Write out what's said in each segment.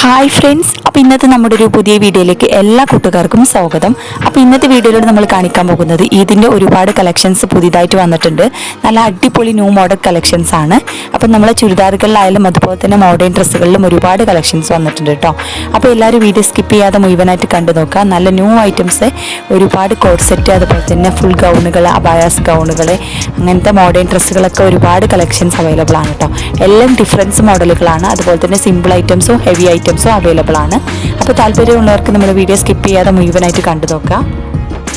Hi friends, അപ്പോൾ ഇന്നത്തെ നമ്മുടെ ഒരു പുതിയ വീഡിയോയിലേക്ക് എല്ലാ കൂട്ടുകാർക്കും സ്വാഗതം. അപ്പോൾ ഇന്നത്തെ വീഡിയോയിലൂടെ നമ്മൾ കാണിക്കാൻ പോകുന്നത് ഇതിൻ്റെ ഒരുപാട് കളക്ഷൻസ് പുതിയതായിട്ട് വന്നിട്ടുണ്ട്. നല്ല അടിപൊളി ന്യൂ മോഡൽ കളക്ഷൻസ് ആണ്. അപ്പോൾ നമ്മളെ ചുരിദാറുകളിലായാലും അതുപോലെ തന്നെ മോഡേൺ ഡ്രസ്സുകളിലും ഒരുപാട് കളക്ഷൻസ് വന്നിട്ടുണ്ട് കേട്ടോ. അപ്പോൾ എല്ലാവരും വീഡിയോ സ്കിപ്പ് ചെയ്യാതെ മുഴുവനായിട്ട് കണ്ടു നോക്കുക. നല്ല ന്യൂ ഐറ്റംസ്, ഒരുപാട് കോഡ് സെറ്റ്, അതുപോലെ തന്നെ ഫുൾ ഗൗണുകൾ, അബായാസ് ഗൗണുകൾ, അങ്ങനത്തെ മോഡേൺ ഡ്രസ്സുകളൊക്കെ ഒരുപാട് കളക്ഷൻസ് അവൈലബിൾ ആണ് കേട്ടോ. എല്ലാം ഡിഫറൻസ് മോഡലുകളാണ്. അതുപോലെ തന്നെ സിമ്പിൾ ഐറ്റംസും ഹെവി ഐറ്റംസും അവൈലബിൾ ആണ്. അപ്പോൾ താല്പര്യമുള്ളവർക്ക് നമ്മൾ വീഡിയോ സ്കിപ്പ് ചെയ്യാതെ മുഴുവനായിട്ട് കണ്ടു നോക്കാം.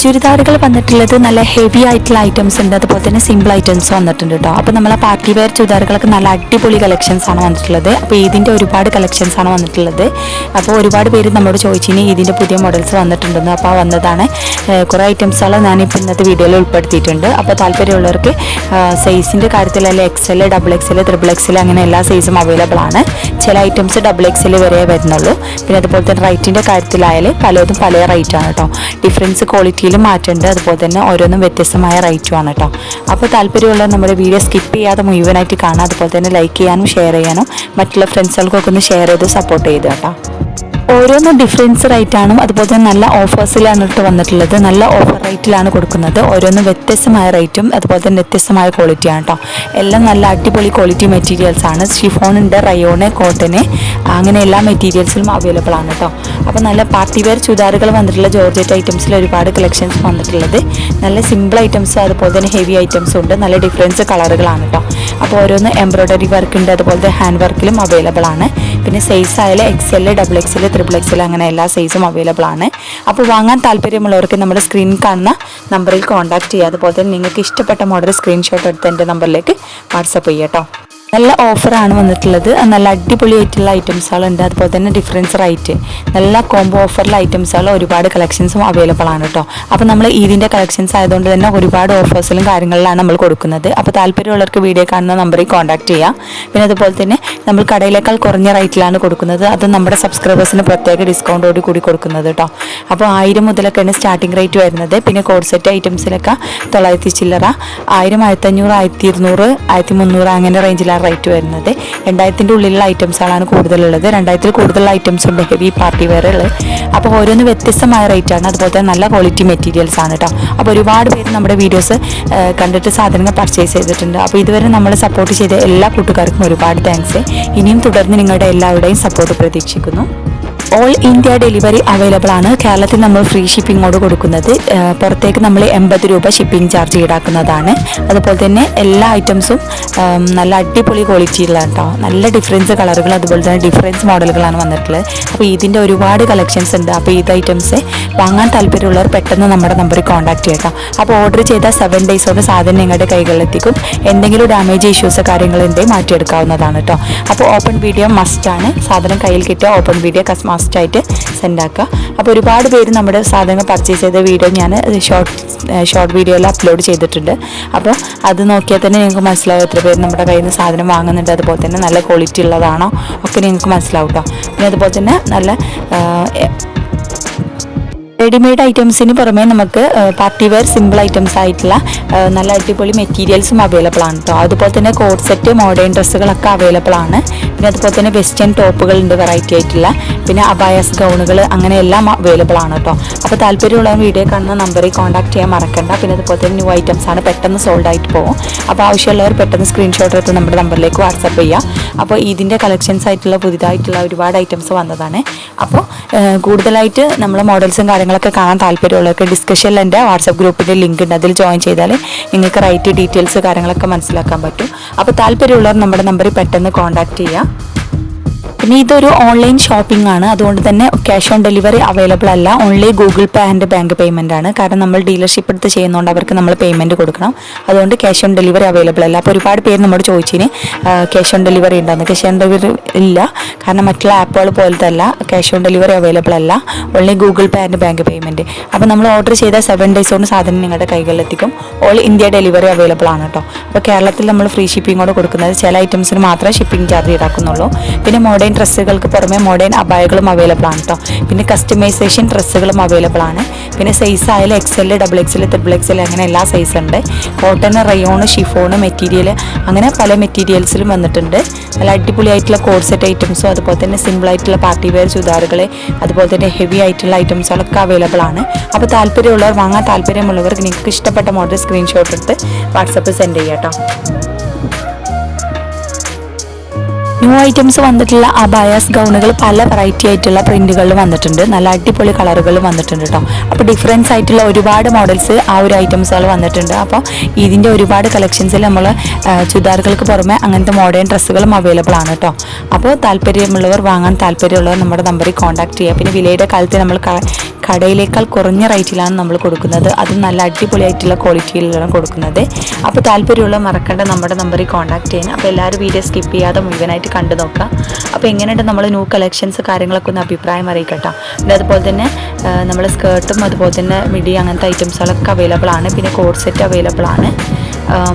ചുരിദാറുകൾ വന്നിട്ടുള്ളത് നല്ല ഹെവി ആയിട്ടുള്ള ഐറ്റംസ് ഉണ്ട്, അതുപോലെ തന്നെ സിമ്പിൾ ഐറ്റംസ് വന്നിട്ടുണ്ട് കേട്ടോ. അപ്പോൾ നമ്മളെ പാർട്ടി വെയർ ചുരിദാറുകളൊക്കെ നല്ല അടിപൊളി കളക്ഷൻസ് ആണ് വന്നിട്ടുള്ളത്. അപ്പോൾ ഇതിൻ്റെ ഒരുപാട് കളക്ഷൻസ് ആണ് വന്നിട്ടുള്ളത്. അപ്പോൾ ഒരുപാട് പേര് നമ്മളോട് ചോദിച്ചിന് ഇതിൻ്റെ പുതിയ മോഡൽസ് വന്നിട്ടുണ്ടെന്ന്. അപ്പോൾ വന്നതാണ് കുറേ ഐറ്റംസുകൾ ഞാനിപ്പോൾ ഇന്നത്തെ വീഡിയോയിൽ ഉൾപ്പെടുത്തിയിട്ടുണ്ട്. അപ്പോൾ താല്പര്യമുള്ളവർക്ക് സൈസിൻ്റെ കാര്യത്തിലല്ല XL, XXL, XXL അങ്ങനെ എല്ലാ സൈസും അവൈലബിൾ ആണ്. ചില ഐറ്റംസ് XXL വരെ വരുന്നുള്ളൂ. പിന്നെ അതുപോലെ തന്നെ റേറ്റിൻ്റെ കാര്യത്തിലായാൽ പലതും പല റേറ്റാണ് കേട്ടോ. ഡിഫറൻസ് ക്വാളിറ്റിയിൽ മാറ്റമുണ്ട്. അതുപോലെ തന്നെ ഓരോന്നും വ്യത്യസ്തമായ റേറ്റുമാണ് കേട്ടോ. അപ്പോൾ താല്പര്യമുള്ള നമ്മുടെ വീഡിയോ സ്കിപ്പ് ചെയ്യാതെ മുഴുവനായിട്ട് കാണാം. അതുപോലെ തന്നെ ലൈക്ക് ചെയ്യാനും ഷെയർ ചെയ്യാനും മറ്റുള്ള ഫ്രണ്ട്സുകൾക്കൊക്കെ ഒന്ന് ഷെയർ ചെയ്ത് സപ്പോർട്ട് ചെയ്ത് കേട്ടോ. ഓരോന്നും ഡിഫറൻസ് റേറ്റാണ്. അതുപോലെ തന്നെ നല്ല ഓഫേഴ്സിലാണ് ഇട്ട് വന്നിട്ടുള്ളത്. നല്ല ഓഫർ റേറ്റിലാണ് കൊടുക്കുന്നത്. ഓരോന്നും വ്യത്യസ്തമായ റേറ്റും അതുപോലെ തന്നെ വ്യത്യസ്തമായ ക്വാളിറ്റിയാണ് കേട്ടോ. എല്ലാം നല്ല അടിപൊളി ക്വാളിറ്റി മെറ്റീരിയൽസ് ആണ്. ഷിഫോൺ ഉണ്ട്, റയോണ്, കോട്ടന്, അങ്ങനെ എല്ലാ മെറ്റീരിയൽസിലും അവൈലബിൾ ആണ് കേട്ടോ. അപ്പോൾ നല്ല പാർട്ടി വെയർ ചുരിദാറുകൾ വന്നിട്ടുള്ള ജോർജറ്റ് ഐറ്റംസിൽ ഒരുപാട് കളക്ഷൻസ് വന്നിട്ടുള്ളത്. നല്ല സിമ്പിൾ ഐറ്റംസ് അതുപോലെ തന്നെ ഹെവി ഐറ്റംസും ഉണ്ട്. നല്ല ഡിഫറൻസ് കളറുകളാണ് കേട്ടോ. അപ്പോൾ ഓരോന്ന് എംബ്രോയ്ഡറി വർക്ക് ഉണ്ട്, അതുപോലെ തന്നെ ഹാൻഡ് വർക്കിലും അവൈലബിൾ ആണ്. പിന്നെ സൈസ് ആയാലും XL, XXL, XXL അങ്ങനെ എല്ലാ സൈസും അവൈലബിൾ ആണ്. അപ്പോൾ വാങ്ങാൻ താല്പര്യമുള്ളവർക്ക് നമ്മുടെ സ്ക്രീനിൽ കാണുന്ന നമ്പറിൽ കോൺടാക്ട് ചെയ്യുക. അതുപോലെ തന്നെ നിങ്ങൾക്ക് ഇഷ്ടപ്പെട്ട മോഡൽ സ്ക്രീൻഷോട്ട് എടുത്ത് എൻ്റെ നമ്പറിലേക്ക് വാട്സപ്പ് ചെയ്യുക കേട്ടോ. നല്ല ഓഫറാണ് വന്നിട്ടുള്ളത്. നല്ല അടിപൊളിയായിട്ടുള്ള ഐറ്റംസുകളുണ്ട്. അതുപോലെ തന്നെ ഡിഫറൻസ് റേറ്റ്, നല്ല കോംബോ ഓഫറിലെ ഐറ്റംസുകൾ ഒരുപാട് കളക്ഷൻസും അവൈലബിൾ ആണ് കേട്ടോ. അപ്പോൾ നമ്മൾ ഇതിൻ്റെ കളക്ഷൻസ് ആയതുകൊണ്ട് തന്നെ ഒരുപാട് ഓഫേഴ്സിലും കാര്യങ്ങളിലാണ് നമ്മൾ കൊടുക്കുന്നത്. അപ്പോൾ താല്പര്യമുള്ളവർക്ക് വീഡിയോ കാണുന്ന നമ്പറിൽ കോൺടാക്ട് ചെയ്യാം. പിന്നെ അതുപോലെ തന്നെ നമ്മൾ കടയിലേക്കാൾ കുറഞ്ഞ റേറ്റിലാണ് കൊടുക്കുന്നത്. അത് നമ്മുടെ സബ്സ്ക്രൈബേഴ്സിന് പ്രത്യേക ഡിസ്കൗണ്ടോട് കൂടി കൊടുക്കുന്നത് കേട്ടോ. അപ്പോൾ 1000 മുതലൊക്കെയാണ് സ്റ്റാർട്ടിംഗ് റേറ്റ് വരുന്നത്. പിന്നെ കോഡ് സെറ്റ് ഐറ്റംസിലൊക്കെ 900 ചില്ലറ, 1000, 1500, 1200, 1300 അങ്ങനെ റേഞ്ചിലാണ് റേറ്റ് വരുന്നത്. 2000-ൻ്റെ ഉള്ളിലുള്ള ഐറ്റംസുകളാണ് കൂടുതലുള്ളത്. 2000-ൽ കൂടുതൽ ഐറ്റംസ് ഉണ്ട് ഹെവി പാർട്ടി വെയറുകൾ. അപ്പോൾ ഓരോന്ന് വ്യത്യസ്തമായ റേറ്റാണ്. അതുപോലെ തന്നെ നല്ല ക്വാളിറ്റി മെറ്റീരിയൽസ് ആണ് കേട്ടോ. അപ്പോൾ ഒരുപാട് പേര് നമ്മുടെ വീഡിയോസ് കണ്ടിട്ട് സാധനങ്ങൾ പർച്ചേസ് ചെയ്തിട്ടുണ്ട്. അപ്പോൾ ഇതുവരെ നമ്മൾ സപ്പോർട്ട് ചെയ്ത എല്ലാ കൂട്ടുകാർക്കും ഒരുപാട് താങ്ക്സ്. ഇനിയും തുടർന്ന് നിങ്ങളുടെ എല്ലാവരുടെയും സപ്പോർട്ട് പ്രതീക്ഷിക്കുന്നു. ഓൾ ഇന്ത്യ ഡെലിവറി അവൈലബിൾ ആണ്. കേരളത്തിൽ നമ്മൾ ഫ്രീ ഷിപ്പിങ്ങോട് കൊടുക്കുന്നത്. പുറത്തേക്ക് നമ്മൾ 80 രൂപ ഷിപ്പിംഗ് ചാർജ് ഈടാക്കുന്നതാണ്. അതുപോലെ തന്നെ എല്ലാ ഐറ്റംസും നല്ല അടിപൊളി ക്വാളിറ്റിയിലാണ് കേട്ടോ. നല്ല ഡിഫറൻസ് കളറുകൾ അതുപോലെ തന്നെ ഡിഫറൻസ് മോഡലുകളാണ് വന്നിട്ടുള്ളത്. അപ്പോൾ ഇതിൻ്റെ ഒരുപാട് കളക്ഷൻസ് ഉണ്ട്. അപ്പോൾ ഇത് ഐറ്റംസ് വാങ്ങാൻ താല്പര്യമുള്ളവർ പെട്ടെന്ന് നമ്മുടെ നമ്പറിൽ കോൺടാക്ട് ചെയ്യട്ടോ. അപ്പോൾ ഓർഡർ ചെയ്താൽ 7 ഡേയ്സോടെ സാധനം നിങ്ങളുടെ കൈകളിലെത്തിക്കും. എന്തെങ്കിലും ഡാമേജ് ഇഷ്യൂസ് കാര്യങ്ങളുണ്ടെങ്കിൽ മാറ്റിയെടുക്കാവുന്നതാണ് കേട്ടോ. അപ്പോൾ ഓപ്പൺ വീഡിയോ മസ്റ്റാണ്. സാധനം കയ്യിൽ കിട്ടിയ ഓപ്പൺ വീഡിയോ മസ്റ്റായിട്ട് സെൻഡ് ആക്കുക. അപ്പോൾ ഒരുപാട് പേര് നമ്മുടെ സാധനങ്ങൾ പർച്ചേസ് ചെയ്ത വീഡിയോ ഞാൻ ഷോർട്ട് വീഡിയോയിൽ അപ്ലോഡ് ചെയ്തിട്ടുണ്ട്. അപ്പോൾ അത് നോക്കിയാൽ തന്നെ നിങ്ങൾക്ക് മനസ്സിലാവും എത്ര പേര് നമ്മുടെ കയ്യിൽ നിന്ന് സാധനം വാങ്ങുന്നുണ്ട്. അതുപോലെ തന്നെ നല്ല ക്വാളിറ്റി ഉള്ളതാണോ ഒക്കെ നിങ്ങൾക്ക് മനസ്സിലാവും കേട്ടോ. പിന്നെ അതുപോലെ തന്നെ നല്ല റെഡിമെയ്ഡ് ഐറ്റംസിന് പുറമേ നമുക്ക് പാർട്ടി വെയർ സിമ്പിൾ ഐറ്റംസ് ആയിട്ടുള്ള നല്ല അടിപൊളി മെറ്റീരിയൽസും അവൈലബിൾ ആണ് കേട്ടോ. അതുപോലെ തന്നെ കോഡ് സെറ്റ്, മോഡേൺ ഡ്രസ്സുകളൊക്കെ അവൈലബിൾ ആണ്. പിന്നെ അതുപോലെ തന്നെ വെസ്റ്റേൺ ടോപ്പുകളുണ്ട് വെറൈറ്റി ആയിട്ടുള്ള. പിന്നെ അബായാസ് ഗൗണുകൾ അങ്ങനെ എല്ലാം അവൈലബിൾ ആണ് കേട്ടോ. അപ്പോൾ താല്പര്യമുള്ള വീഡിയോ കാണുന്ന നമ്പറിൽ കോൺടാക്ട് ചെയ്യാൻ മറക്കണ്ട. പിന്നെ അതുപോലെ തന്നെ ന്യൂ ഐറ്റംസ് ആണ്, പെട്ടെന്ന് സോൾഡ് ആയിട്ട് പോകും. അപ്പോൾ ആവശ്യമുള്ളവർ പെട്ടെന്ന് സ്ക്രീൻഷോട്ട് എടുത്ത് നമ്മുടെ നമ്പറിലേക്ക് വാട്സപ്പ് ചെയ്യുക. അപ്പോൾ ഇതിൻ്റെ കളക്ഷൻസ് ആയിട്ടുള്ള പുതിയതായിട്ടുള്ള ഒരുപാട് ഐറ്റംസ് വന്നതാണ്. അപ്പോൾ കൂടുതലായിട്ട് നമ്മൾ മോഡൽസും കാര്യങ്ങളൊക്കെ കാണാൻ താല്പര്യമുള്ളവർക്ക് ഡിസ്കഷനിൽ എൻ്റെ വാട്സപ്പ് ഗ്രൂപ്പിൻ്റെ ലിങ്ക് ഉണ്ട്. അതിൽ ജോയിൻ ചെയ്താൽ നിങ്ങൾക്ക് റേറ്റ് ഡീറ്റെയിൽസ് കാര്യങ്ങളൊക്കെ മനസ്സിലാക്കാൻ പറ്റും. അപ്പോൾ താല്പര്യമുള്ളവർ നമ്മുടെ നമ്പറിൽ പെട്ടെന്ന് കോൺടാക്ട് ചെയ്യുക. പിന്നെ ഇതൊരു ഓൺലൈൻ ഷോപ്പിംഗ് ആണ്. അതുകൊണ്ട് തന്നെ ക്യാഷ് ഓൺ ഡെലിവറി അവൈലബിൾ അല്ല. Only Google pay and bank payment ആണ്. കാരണം നമ്മൾ ഡീലർഷിപ്പ് എടുത്ത് ചെയ്യുന്നതുകൊണ്ട് അവർക്ക് നമ്മൾ പേയ്മെൻറ്റ് കൊടുക്കണം. അതുകൊണ്ട് ക്യാഷ് ഓൺ ഡെലിവറി അവൈലബിൾ അല്ല. അപ്പോൾ ഒരുപാട് പേര് നമ്മോട് ചോദിച്ചിന് ക്യാഷ് ഓൺ ഡെലിവറി ഉണ്ടെന്ന്. ക്യാഷ് ഓൺ ഡെലിവറി ഇല്ല. കാരണം മറ്റുള്ള ആപ്പുകൾ പോലത്തെ അല്ല, ക്യാഷ് ഓൺ ഡെലിവറി അവൈലബിൾ അല്ല. Only Google pay and bank payment. അപ്പോൾ നമ്മൾ ഓർഡർ ചെയ്താൽ 7 ഡേയ്സ് കൊണ്ട് സാധനം നിങ്ങളുടെ കൈകളിലെത്തിക്കും. ഓൾ ഇന്ത്യ ഡെലിവറി അവൈലബിൾ ആണ് കേട്ടോ. അപ്പോൾ കേരളത്തിൽ നമ്മൾ ഫ്രീ ഷിപ്പിങ്ങോട് കൊടുക്കുന്നത്. ചില ഐറ്റംസിന് മാത്രമേ ഷിപ്പിംഗ് ചാർജ് ഈടാക്കുന്നുള്ളൂ. പിന്നെ മോഡേൺ ഡ്രസ്സുകൾക്ക് പുറമെ മോഡേൺ അബായകളും അവൈലബിൾ ആണ് കേട്ടോ. പിന്നെ കസ്റ്റമൈസേഷൻ ഡ്രസ്സുകളും അവൈലബിൾ ആണ്. പിന്നെ സൈസ് ആയാലും XL, XXL, XXL അങ്ങനെ എല്ലാ സൈസ് ഉണ്ട്. കോട്ടൺ, റയോൺ, ഷിഫോണ് മെറ്റീരിയൽ അങ്ങനെ പല മെറ്റീരിയൽസിലും വന്നിട്ടുണ്ട്. നല്ല അടിപൊളിയായിട്ടുള്ള കോഡ് സെറ്റ് ഐറ്റംസും അതുപോലെ തന്നെ സിമ്പിൾ ആയിട്ടുള്ള പാർട്ടി വെയർ ചുരിദാറുകൾ അതുപോലെ തന്നെ ഹെവി ആയിട്ടുള്ള ഐറ്റംസുകളൊക്കെ അവൈലബിൾ ആണ്. അപ്പോൾ താല്പര്യമുള്ളവർ, വാങ്ങാൻ താല്പര്യമുള്ളവർക്ക് നിങ്ങൾക്ക് ഇഷ്ടപ്പെട്ട മോഡൽ സ്ക്രീൻഷോട്ട് എടുത്ത് വാട്സപ്പിൽ സെൻഡ് ചെയ്യാം കേട്ടോ. ന്യൂ ഐറ്റംസ് വന്നിട്ടുള്ള അബായാസ് ഗൗണുകൾ പല വെറൈറ്റി ആയിട്ടുള്ള പ്രിന്റുകളിൽ വന്നിട്ടുണ്ട്. നല്ല അടിപൊളി കളറുകൾ വന്നിട്ടുണ്ട് കേട്ടോ. അപ്പോൾ ഡിഫറൻസ് ആയിട്ടുള്ള ഒരുപാട് മോഡൽസ് ആ ഒരു ഐറ്റംസുകൾ വന്നിട്ടുണ്ട്. അപ്പോൾ ഇതിൻ്റെ ഒരുപാട് കളക്ഷൻസിൽ നമ്മൾ ചുരിദാറുകൾക്ക് പുറമെ അങ്ങനത്തെ മോഡേൺ ഡ്രസ്സുകളും അവൈലബിൾ ആണ് കേട്ടോ. അപ്പോൾ താല്പര്യമുള്ളവർ, വാങ്ങാൻ താല്പര്യമുള്ളവർ നമ്മുടെ നമ്പറിൽ കോൺടാക്ട് ചെയ്യുക. പിന്നെ വിലയുടെ കാലത്ത് നമ്മൾ കടയിലേക്കാൾ കുറഞ്ഞ റേറ്റിലാണ് നമ്മൾ കൊടുക്കുന്നത്. അതും നല്ല അടിപൊളിയായിട്ടുള്ള ക്വാളിറ്റിയിലാണ് കൊടുക്കുന്നത്. അപ്പോൾ താല്പര്യമുള്ള മറക്കേണ്ട നമ്മുടെ നമ്പറിൽ കോൺടാക്ട് ചെയ്യാൻ. അപ്പോൾ എല്ലാവരും വീഡിയോ സ്കിപ്പ് ചെയ്യാതെ മുഴുവനായിട്ട് കണ്ടു നോക്കുക. അപ്പോൾ എങ്ങനെയുണ്ട് നമ്മൾ ന്യൂ കളക്ഷൻസ് കാര്യങ്ങളൊക്കെ ഒന്ന് അഭിപ്രായം അറിയിക്കട്ടോ. പിന്നെ അതുപോലെ തന്നെ നമ്മൾ സ്കേർട്ടും അതുപോലെ തന്നെ മിഡി അങ്ങനത്തെ ഐറ്റംസുകളൊക്കെ അവൈലബിൾ ആണ്. പിന്നെ കോഡ് സെറ്റ് അവൈലബിൾ ആണ്.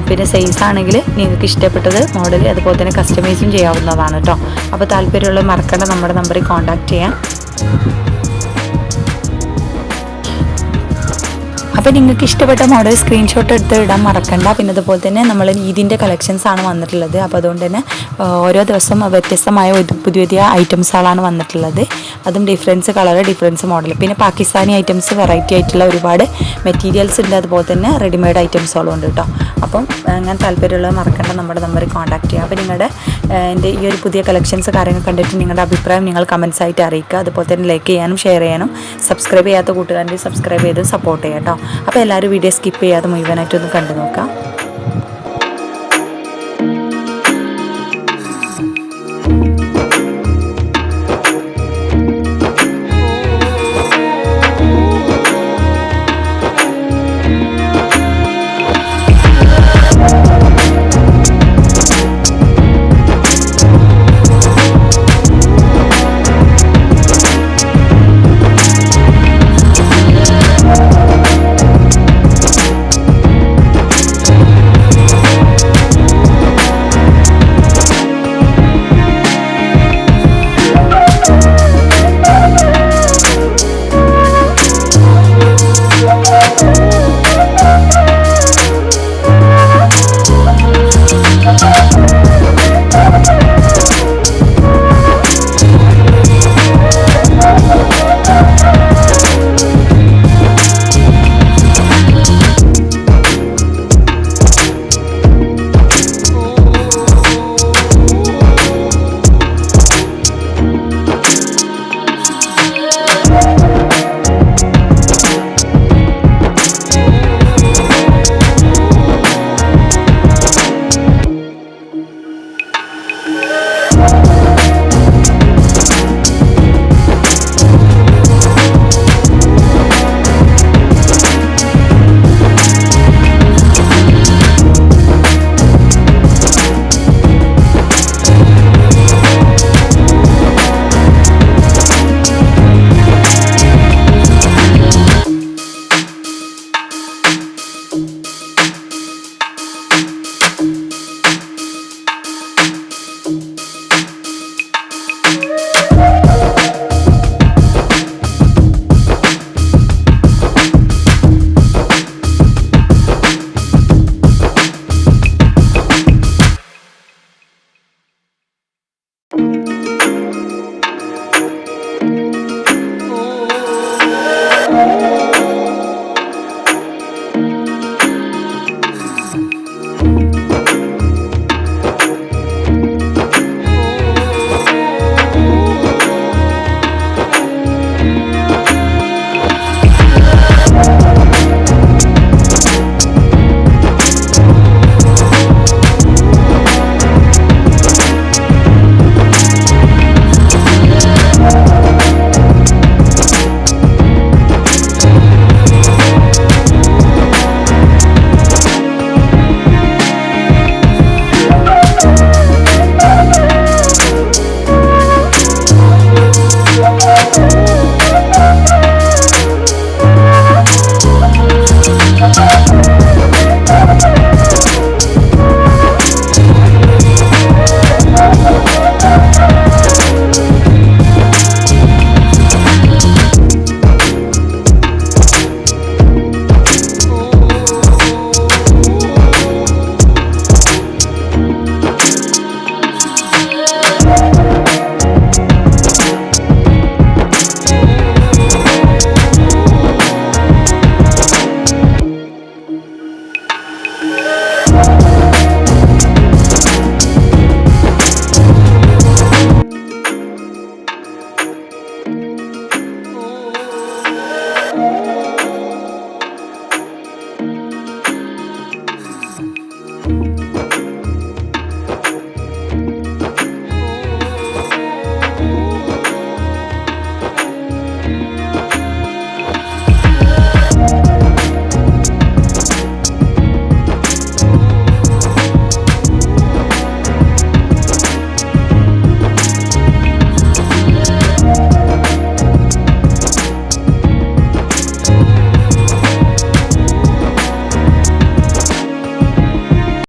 പിന്നെ സൈസ് ആണെങ്കിൽ നിങ്ങൾക്ക് ഇഷ്ടപ്പെട്ടത് മോഡൽ അതുപോലെ തന്നെ കസ്റ്റമൈസും ചെയ്യാവുന്നതാണ് കേട്ടോ. അപ്പോൾ താല്പര്യമുള്ള മറക്കേണ്ട നമ്മുടെ നമ്പറിൽ കോൺടാക്ട് ചെയ്യാം. അപ്പോൾ നിങ്ങൾക്ക് ഇഷ്ടപ്പെട്ട മോഡൽ സ്ക്രീൻഷോട്ട് എടുത്ത് ഇടാൻ മറക്കണ്ട. പിന്നെ അതുപോലെ തന്നെ നമ്മൾ ഈദിൻ്റെ കളക്ഷൻസ് ആണ് വന്നിട്ടുള്ളത്. അപ്പോൾ അതുകൊണ്ട് തന്നെ ഓരോ ദിവസം വ്യത്യസ്തമായ പുതിയ ഐറ്റംസുകളാണ് വന്നിട്ടുള്ളത്. അതും ഡിഫറൻസ് കളർ, ഡിഫറൻസ് മോഡൽ. പിന്നെ പാകിസ്ഥാനി ഐറ്റംസ് വെറൈറ്റി ആയിട്ടുള്ള ഒരുപാട് മെറ്റീരിയൽസ് ഉണ്ട്. അതുപോലെ തന്നെ റെഡിമെയ്ഡ് ഐറ്റംസുകളും ഉണ്ട് കേട്ടോ. അപ്പം ഞാൻ താല്പര്യമുള്ളത് മറക്കണ്ട നമ്മുടെ നമ്പറിൽ കോൺടാക്ട് ചെയ്യുക. അപ്പോൾ നിങ്ങളുടെ എൻ്റെ ഈ ഒരു പുതിയ കളക്ഷൻസ് കാര്യങ്ങൾ കണ്ടിട്ട് നിങ്ങളുടെ അഭിപ്രായം നിങ്ങൾ കമൻസ് ആയിട്ട് അറിയിക്കുക. അതുപോലെ തന്നെ ലൈക്ക് ചെയ്യാനും ഷെയർ ചെയ്യാനും സബ്സ്ക്രൈബ് ചെയ്യാത്ത കൂട്ടുകാരുടെ സബ്സ്ക്രൈബ് ചെയ്ത് സപ്പോർട്ട് ചെയ്യാം കേട്ടോ. അപ്പോൾ എല്ലാവരും വീഡിയോ സ്കിപ്പ് ചെയ്യാതെ മുഴുവനായിട്ടൊന്ന് കണ്ടു നോക്കാം.